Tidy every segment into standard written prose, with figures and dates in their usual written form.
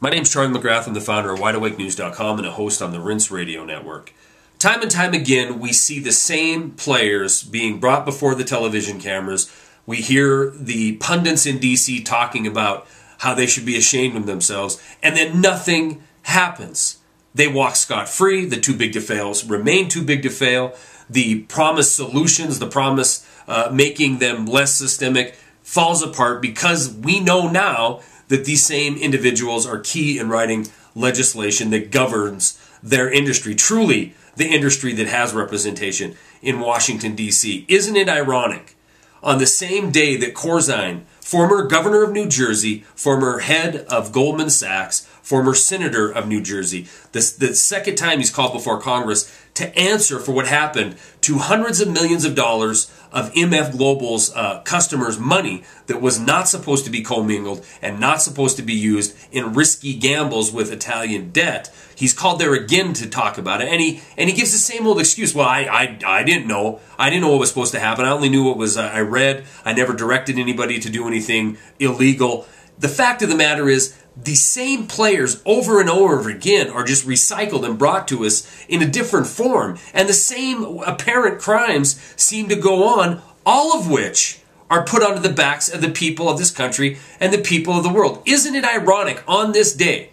My name's Charlie McGrath. I'm the founder of WideAwakeNews.com and a host on the Rinse Radio Network. Time and time again, we see the same players being brought before the television cameras. We hear the pundits in D.C. talking about how they should be ashamed of themselves, and then nothing happens. They walk scot-free. The too big to fails remain too big to fail. The promised solutions, the promise making them less systemic, falls apart because we know now that these same individuals are key in writing legislation that governs their industry, truly the industry that has representation in Washington, D.C. Isn't it ironic? On the same day that Corzine, former governor of New Jersey, former head of Goldman Sachs, former senator of New Jersey, the second time he's called before Congress to answer for what happened to hundreds of millions of dollars of MF Global's customers' money that was not supposed to be commingled and not supposed to be used in risky gambles with Italian debt. He's called there again to talk about it, and he gives the same old excuse. Well, I didn't know. I didn't know what was supposed to happen. I only knew what was I read. I never directed anybody to do anything illegal. The fact of the matter is, the same players over and over again are just recycled and brought to us in a different form. And the same apparent crimes seem to go on, all of which are put onto the backs of the people of this country and the people of the world. Isn't it ironic on this day,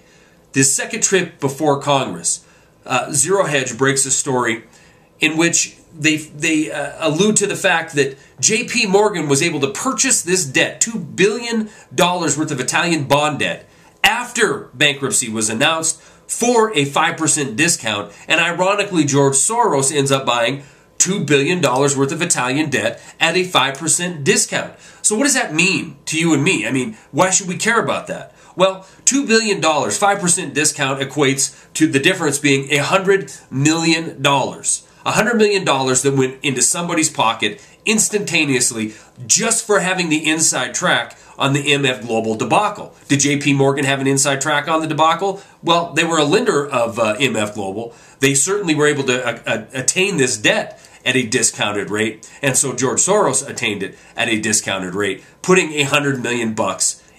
this second trip before Congress, Zero Hedge breaks a story in which they allude to the fact that J.P. Morgan was able to purchase this debt, $2 billion worth of Italian bond debt, after bankruptcy was announced for a 5% discount. And ironically, George Soros ends up buying $2 billion worth of Italian debt at a 5% discount. So what does that mean to you and me? I mean, why should we care about that? Well, $2 billion, 5% discount equates to the difference being $100 million. $100 million that went into somebody's pocket instantaneously just for having the inside track on the MF Global debacle. Did JP Morgan have an inside track on the debacle? Well, they were a lender of MF Global. They certainly were able to attain this debt at a discounted rate, and so George Soros attained it at a discounted rate, putting $100 million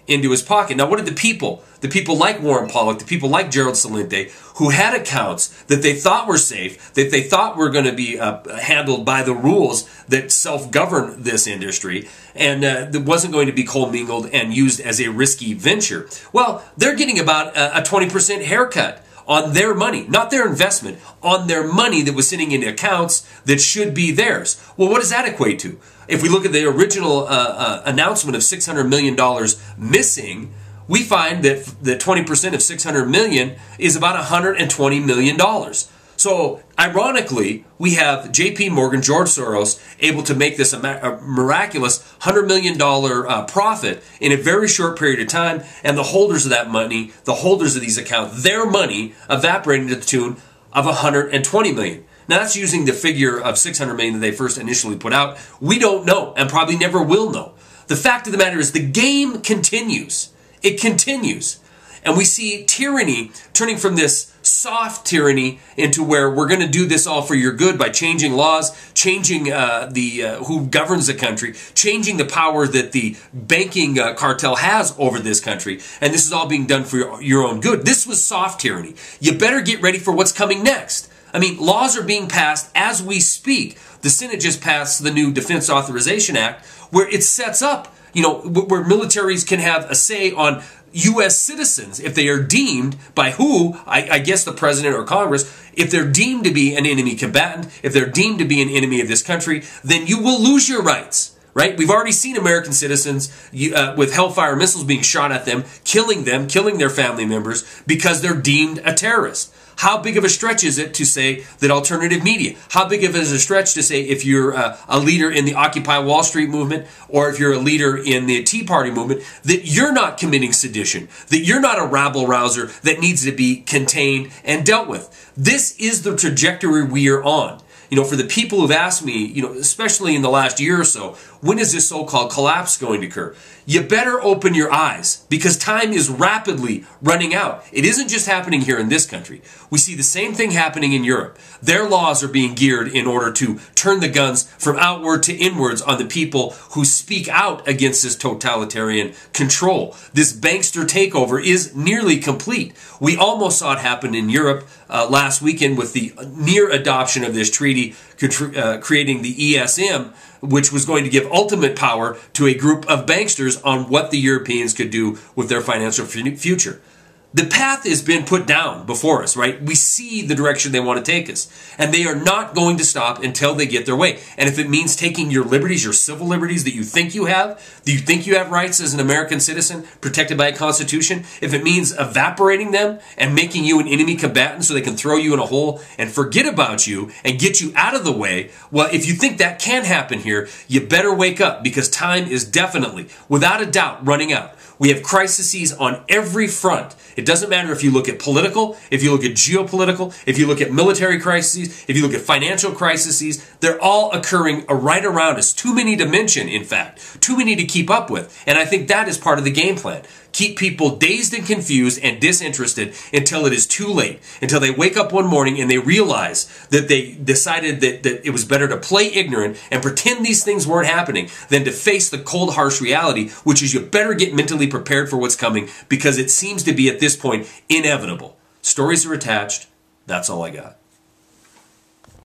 into his pocket. Now, what did the people like Warren Pollock, the people like Gerald Celente, who had accounts that they thought were safe, that they thought were going to be handled by the rules that self-govern this industry, and that wasn't going to be commingled and used as a risky venture? Well, they're getting about a 20% haircut on their money, not their investment, on their money that was sitting in accounts that should be theirs. Well, what does that equate to? If we look at the original announcement of $600 million missing, we find that the 20% of $600 million is about $120 million. So, ironically, we have J.P. Morgan, George Soros, able to make this a miraculous $100 million profit in a very short period of time, and the holders of that money, the holders of these accounts, their money evaporating to the tune of $120 million. Now, that's using the figure of $600 million that they first initially put out. We don't know, and probably never will know. The fact of the matter is the game continues. It continues. And we see tyranny turning from this soft tyranny into where we're going to do this all for your good by changing laws, changing who governs the country, changing the power that the banking cartel has over this country. And this is all being done for your own good. This was soft tyranny. You better get ready for what's coming next. I mean, laws are being passed as we speak. The Senate just passed the new Defense Authorization Act, where it sets up, where militaries can have a say on U.S. citizens if they are deemed by who, I guess the president or Congress, if they're deemed to be an enemy combatant, if they're deemed to be an enemy of this country, then you will lose your rights. Right? We've already seen American citizens with Hellfire missiles being shot at them, killing their family members because they're deemed a terrorist. How big of a stretch is it to say that alternative media? How big of a stretch to say if you're a leader in the Occupy Wall Street movement or if you're a leader in the Tea Party movement that you're not committing sedition, that you're not a rabble-rouser that needs to be contained and dealt with? This is the trajectory we are on. For the people who've asked me, especially in the last year or so, When is this so-called collapse going to occur? You better open your eyes because time is rapidly running out. It isn't just happening here in this country. We see the same thing happening in Europe. Their laws are being geared in order to turn the guns from outward to inwards on the people who speak out against this totalitarian control. This bankster takeover is nearly complete. We almost saw it happen in Europe last weekend with the near adoption of this treaty creating the ESM, which was going to give ultimate power to a group of banksters on what the Europeans could do with their financial future. The path has been put down before us, right? We see the direction they want to take us. And they are not going to stop until they get their way. And if it means taking your liberties, your civil liberties that you think you have rights as an American citizen protected by a constitution, if it means evaporating them and making you an enemy combatant so they can throw you in a hole and forget about you and get you out of the way, well, if you think that can happen here, you better wake up because time is definitely, without a doubt, running out. We have crises on every front. It doesn't matter if you look at political, if you look at geopolitical, if you look at military crises, if you look at financial crises, they're all occurring right around us. Too many to mention, in fact. Too many to keep up with. And I think that is part of the game plan. Keep people dazed and confused and disinterested until it is too late. Until they wake up one morning and they realize that they decided that it was better to play ignorant and pretend these things weren't happening than to face the cold, harsh reality, which is you better get mentally prepared for what's coming because it seems to be at this point inevitable. Stories are attached. That's all I got.